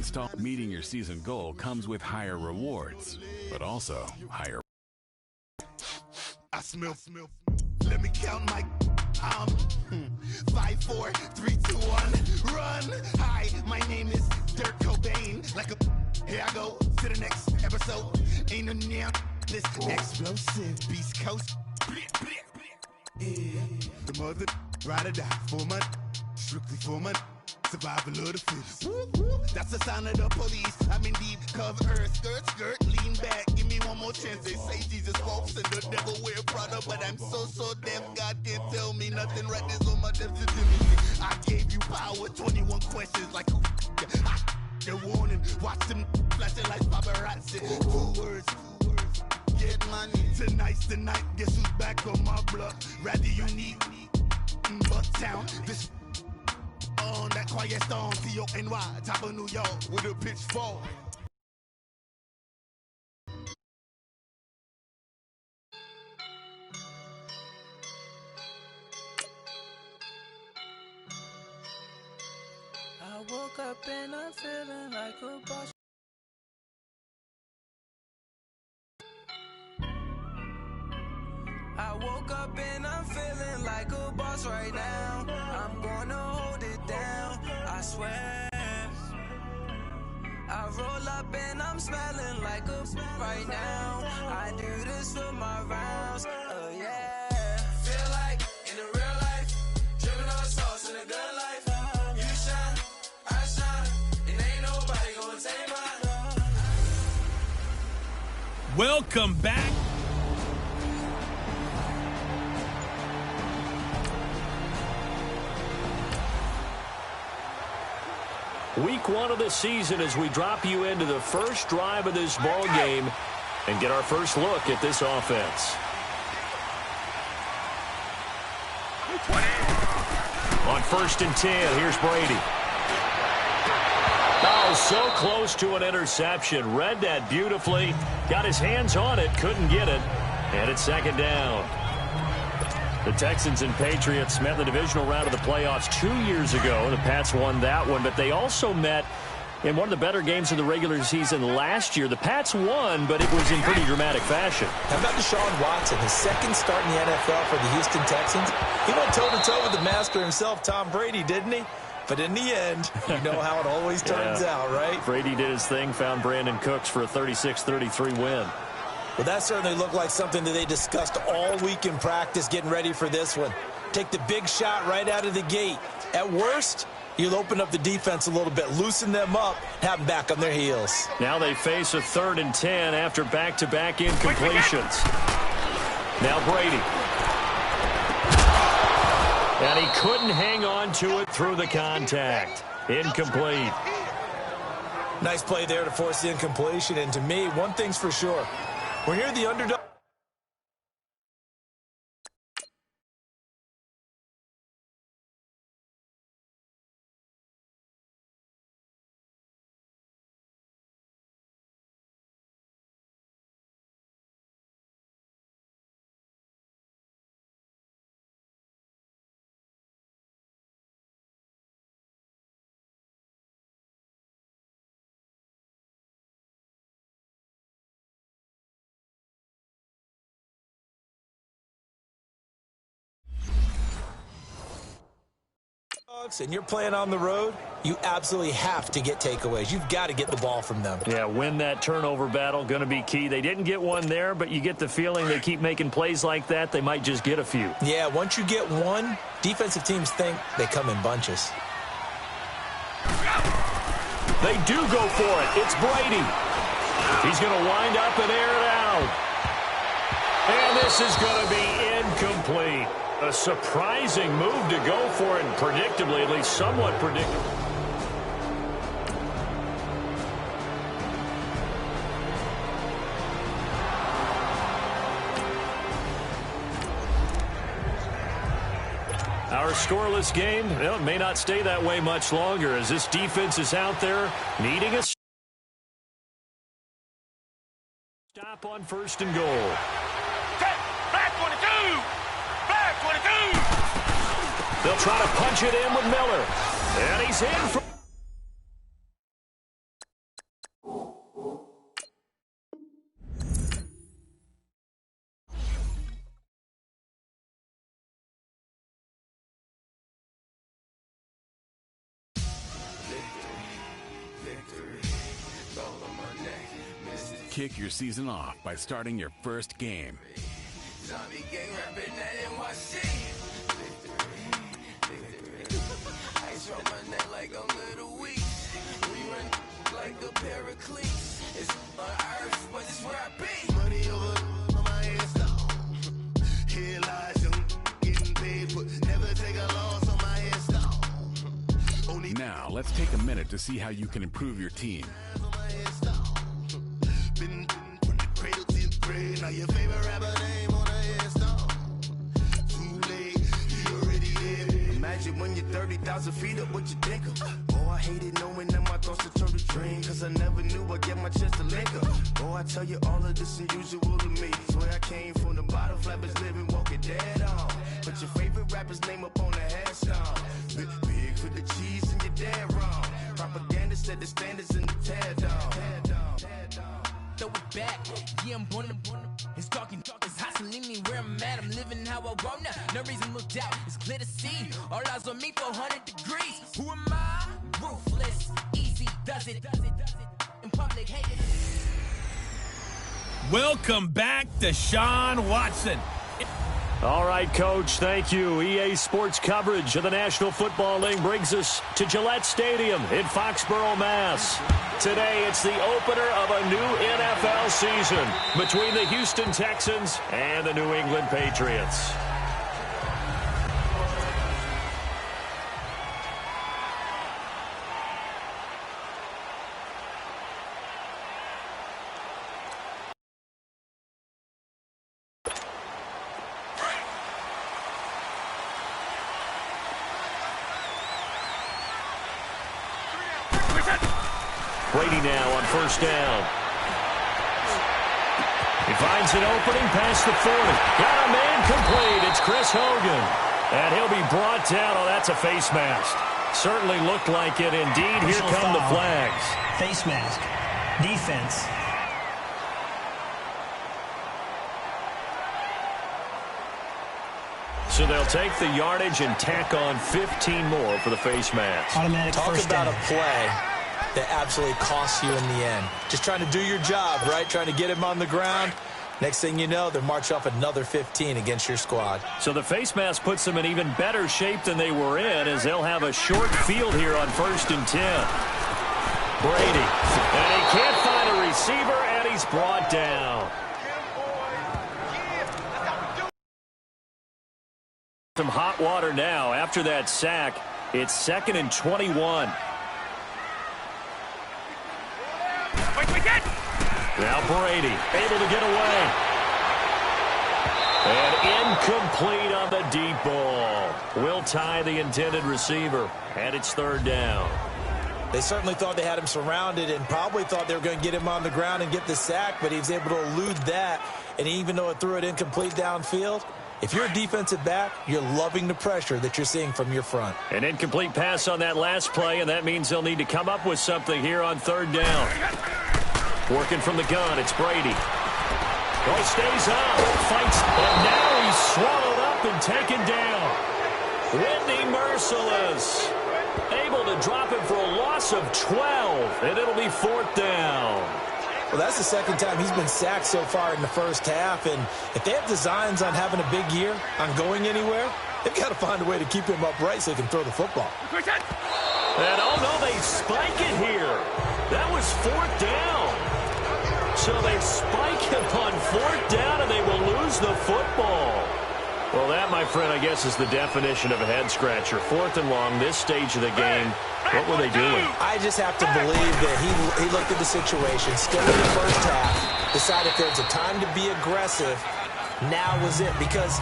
install. Meeting your season goal comes with higher rewards, but also higher. I smell. Let me count my 5, 4, 3, 2, 1, run. Hi, my name is Dirk Cobain. Like a here I go to the next episode. Ain't no now this explosive Beast Coast. The mother ride or die for my strictly for my survival of the fittest. That's the sign of the police. I'm in deep cover earth, skirt, lean back. Give me one more chance. They say Jesus walks and the devil wear Prada, but I'm so deaf. God can't tell me nothing. Right this on my death certificate. I gave you power. 21 questions like who? The warning. Watch them flashing like paparazzi. 2 words. Get money. Tonight's the night. Guess who's back on my block? Rather unique. Bucktown. This on that quiet storm, T-O-N-Y, top of New York with a pitchfork. I woke up and I'm feeling like a boss. I woke up and I'm feeling like a boss right now. I'm gonna hold it down, I swear. I roll up and I'm smelling like a right now. I do this for my rounds, oh yeah. Feel like in the real life, dripping on sauce in a good life. You shine, I shine, and ain't nobody gonna take mine. Welcome back. Week 1 of the season as we drop you into the first drive of this ball game and get our first look at this offense. On 1st and 10, here's Brady. Oh, so close to an interception. Read that beautifully. Got his hands on it, couldn't get it. And it's 2nd down. The Texans and Patriots met in the divisional round of the playoffs 2 years ago. The Pats won that one, but they also met in one of the better games of the regular season last year. The Pats won, but it was in pretty dramatic fashion. How about Deshaun Watson, his 2nd start in the NFL for the Houston Texans? He went toe-to-toe with the master himself, Tom Brady, didn't he? But in the end, you know how it always turns out, right? Brady did his thing, found Brandon Cooks for a 36-33 win. Well, that certainly looked like something that they discussed all week in practice getting ready for this one. Take the big shot right out of the gate. At worst, you'll open up the defense a little bit, loosen them up, have them back on their heels. Now they face a 3rd and 10 after back-to-back incompletions. Now Brady. And he couldn't hang on to it through the contact. Incomplete. Nice play there to force the incompletion. And to me, one thing's for sure. When you're the underdog. And you're playing on the road, you absolutely have to get takeaways. You've got to get the ball from them. Yeah, win that turnover battle, going to be key. They didn't get one there, but you get the feeling they keep making plays like that, they might just get a few. Yeah, once you get one, defensive teams think they come in bunches. They do go for it. It's Brady. He's going to wind up and air it out. And this is going to be incomplete. A surprising move to go for it, and predictably, at least somewhat predictable. Our scoreless game, well, it may not stay that way much longer as this defense is out there needing a stop on 1st and goal. They'll try to punch it in with Miller. And he's in for... Kick your season off by starting your first game. Zombie gang rapping that NYC. Ice on my neck like a little weak. We run like a paraclete. It's on earth, but it's where I be. Money over on my headstone. Here lies young, getting paid, but never take a loss on my headstone. Only Now, let's take a minute to see how you can improve your team. on my headstone. Been from the cradle to the grave. Now your favorite rapper name on a headstone. Too late, he already there. Imagine when you're 30,000 feet up, what you think of? Oh, I hated knowing that my thoughts would turn to dream. Cause I never knew I'd get my chance to link up. Oh, I tell you all of this unusual to me. Swear I came from the bottom, flappers living, walking dead on. Put your favorite rapper's name up on the headstone. Big for the cheese and you're dead wrong. Propaganda set the standards in the tear down. Throw it back, yeah, I'm born to it's talking, it's hustling me where I'm at. I'm living how I want now. No reason to look doubt, it's clear to see. All eyes on me, 400 degrees. Who am I? Ruthless, easy, does it. In public, hate it. Welcome back to Sean Watson. All right, Coach, thank you. EA Sports coverage of the National Football League brings us to Gillette Stadium in Foxborough, Mass. Today, it's the opener of a new NFL season between the Houston Texans and the New England Patriots. Brady now on first down. He finds an opening past the 40. Got a man complete. It's Chris Hogan. And he'll be brought down. Oh, that's a face mask. Certainly looked like it. Indeed, here come the flags. Face mask. Defense. So they'll take the yardage and tack on 15 more for the face mask. Automatic Talk first about down. a play that absolutely costs you in the end. Just trying to do your job, right? Trying to get him on the ground. Next thing you know, they're march off another 15 against your squad. So the face mask puts them in even better shape than they were in, as they'll have a short field here on 1st and 10. Brady. And he can't find a receiver, and he's brought down. Some hot water now after that sack. It's 2nd and 21. Now Brady able to get away. And incomplete on the deep ball. Will tie the intended receiver. And it's 3rd down. They certainly thought they had him surrounded and probably thought they were going to get him on the ground and get the sack, but he was able to elude that. And even though it threw it incomplete downfield, if you're a defensive back, you're loving the pressure that you're seeing from your front. An incomplete pass on that last play, and that means they'll need to come up with something here on 3rd down. Working from the gun, it's Brady. Oh, stays up, fights, and now he's swallowed up and taken down. Whitney Merciless able to drop him for a loss of 12, and it'll be 4th down. Well, that's the second time he's been sacked so far in the first half, and if they have designs on having a big year, on going anywhere, they've got to find a way to keep him upright so they can throw the football. And oh no, they spike it here. That was 4th down. So they spike him on 4th down, and they will lose the football. Well, that, my friend, I guess is the definition of a head-scratcher. 4th and long, this stage of the game. What were they doing? I just have to believe that he looked at the situation, still in the first half, decided if there's a time to be aggressive, now was it, because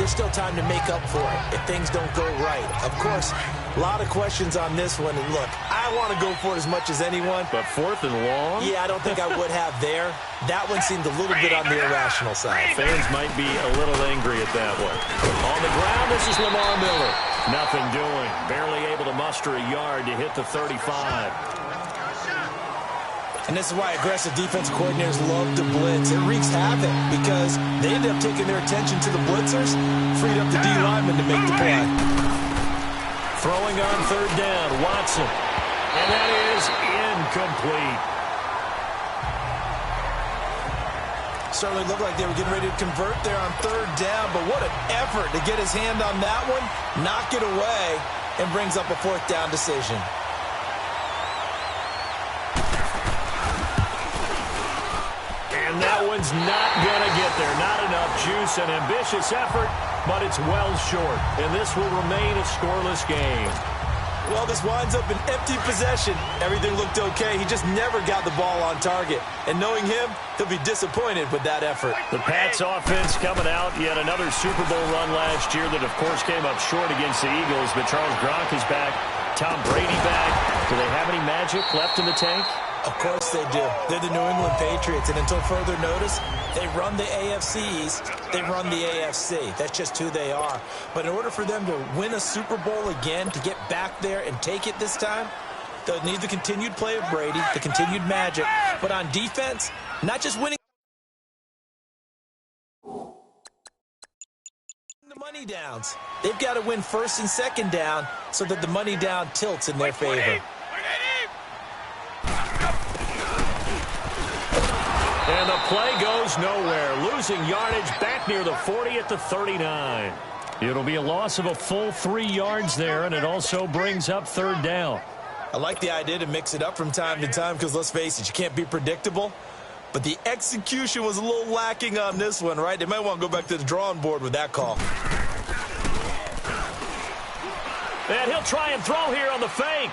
there's still time to make up for it if things don't go right. Of course, a lot of questions on this one, and look, I want to go for it as much as anyone. But 4th and long? Yeah, I don't think I would have there. That one seemed a little bit on the irrational side. Fans might be a little angry at that one. On the ground, this is Lamar Miller. Nothing doing. Barely able to muster a yard to hit the 35. And this is why aggressive defense coordinators love to blitz. It wreaks havoc because they end up taking their attention to the blitzers, freed up the D lineman to make the play. Throwing on 3rd down, Watson. And that is incomplete. Certainly looked like they were getting ready to convert there on third down, but what an effort to get his hand on that one, knock it away, and brings up a fourth down decision. And that one's not going to get there. Not enough juice. An ambitious effort, but it's well short. And this will remain a scoreless game. Well, this winds up an empty possession. Everything looked okay. He just never got the ball on target. And knowing him, he'll be disappointed with that effort. The Pats offense coming out. Yet another Super Bowl run last year that, of course, came up short against the Eagles. But Charles Gronk is back. Tom Brady back. Do they have any magic left in the tank? Of course they do. They're the New England Patriots, and until further notice, they run the AFC East, they run the AFC. That's just who they are. But in order for them to win a Super Bowl again, to get back there and take it this time, they'll need the continued play of Brady, the continued magic. But on defense, not just winning the money downs. They've got to win first and second down so that the money down tilts in their favor. And the play goes nowhere. Losing yardage back near the 40 at the 39. It'll be a loss of a full 3 yards there, and it also brings up third down. I like the idea to mix it up from time to time because, let's face it, you can't be predictable. But the execution was a little lacking on this one, right? They might want to go back to the drawing board with that call. And he'll try and throw here on the fake.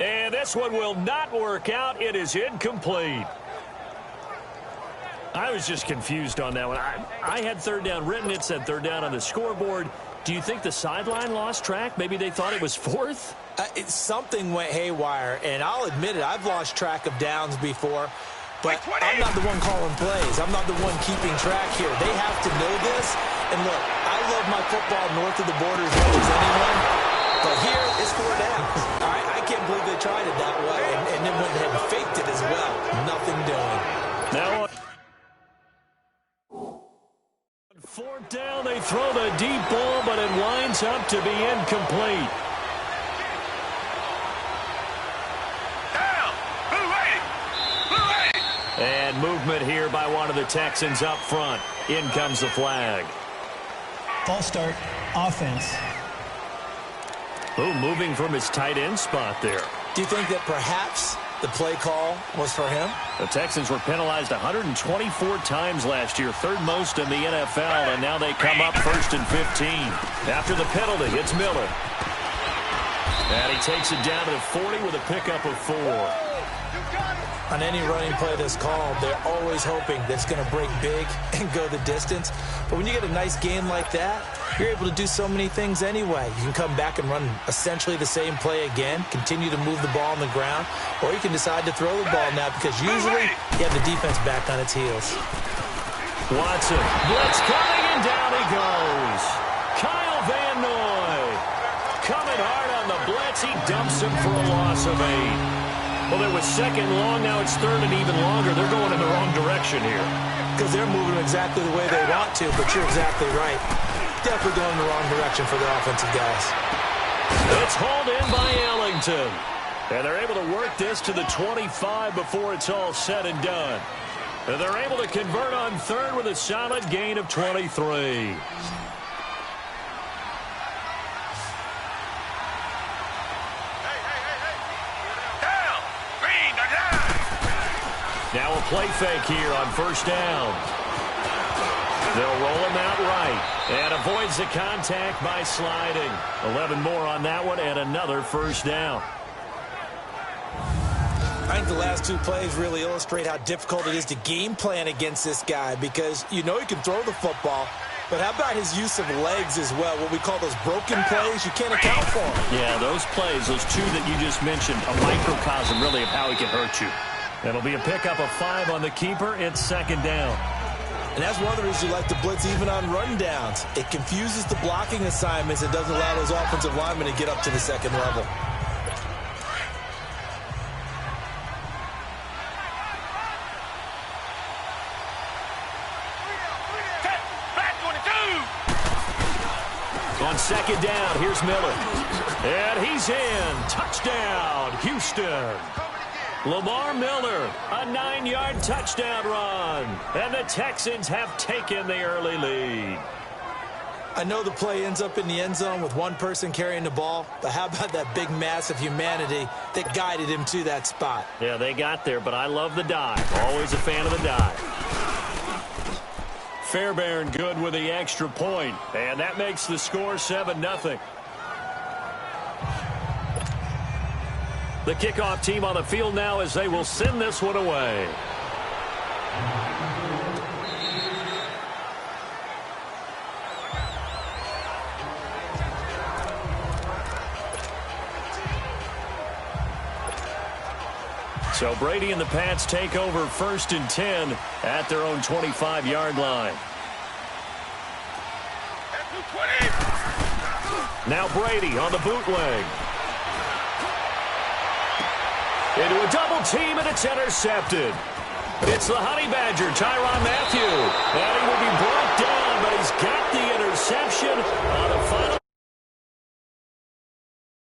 And this one will not work out. It is incomplete. I was just confused on that one. I had third down written. It said third down on the scoreboard. Do you think the sideline lost track? Maybe they thought it was fourth? Something went haywire, and I'll admit it. I've lost track of downs before, but I'm not the one calling plays. I'm not the one keeping track here. They have to know this. And look, I love my football north of the border as much as anyone, but here it's 4 downs. All right, I can't believe they tried it that way and then went ahead and faked it as well. Nothing doing. Now, on fourth down, they throw the deep ball, but it winds up to be incomplete. And movement here by one of the Texans up front. In comes the flag. False start, offense. Oh, moving from his tight end spot there. Do you think that perhaps the play call was for him? The Texans were penalized 124 times last year, third most in the NFL, and now they come up first and 15. After the penalty, it's Miller. And he takes it down to the 40 with a pickup of 4. On any running play that's called, they're always hoping that it's going to break big and go the distance. But when you get a nice game like that, you're able to do so many things anyway. You can come back and run essentially the same play again, continue to move the ball on the ground, or you can decide to throw the ball now because usually you have the defense back on its heels. Watson, blitz coming, and down he goes. Kyle Van Noy coming hard on the blitz. He dumps him for a loss of 8. Well, it was second long. Now it's third and even longer. They're going in the wrong direction here. Because they're moving exactly the way they want to, but you're exactly right. Definitely going in the wrong direction for their offensive guys. It's hauled in by Ellington. And they're able to work this to the 25 before it's all said and done. And they're able to convert on third with a solid gain of 23. Now a play fake here on first down. They'll roll him out right. And avoids the contact by sliding. 11 more on that one and another first down. I think the last 2 plays really illustrate how difficult it is to game plan against this guy because you know he can throw the football, but how about his use of legs as well? What we call those broken plays, you can't account for them. Yeah, those plays, those 2 that you just mentioned, a microcosm really of how he can hurt you. It'll be a pickup of 5 on the keeper. It's second down. And that's one of the reasons you like to blitz even on rundowns. It confuses the blocking assignments and doesn't allow those offensive linemen to get up to the second level. On second down, here's Miller. And he's in. Touchdown, Houston. Lamar Miller, a 9-yard touchdown run. And the Texans have taken the early lead. I know the play ends up in the end zone with one person carrying the ball, but how about that big mass of humanity that guided him to that spot? Yeah, they got there, but I love the dive. Always a fan of the dive. Fairbairn good with the extra point, and that makes the score 7-0. The kickoff team on the field now as they will send this one away. So Brady and the Pats take over 1st and 10 at their own 25-yard line. Now Brady on the bootleg. Into a double team, and it's intercepted. It's the Honey Badger, Tyrann Mathieu.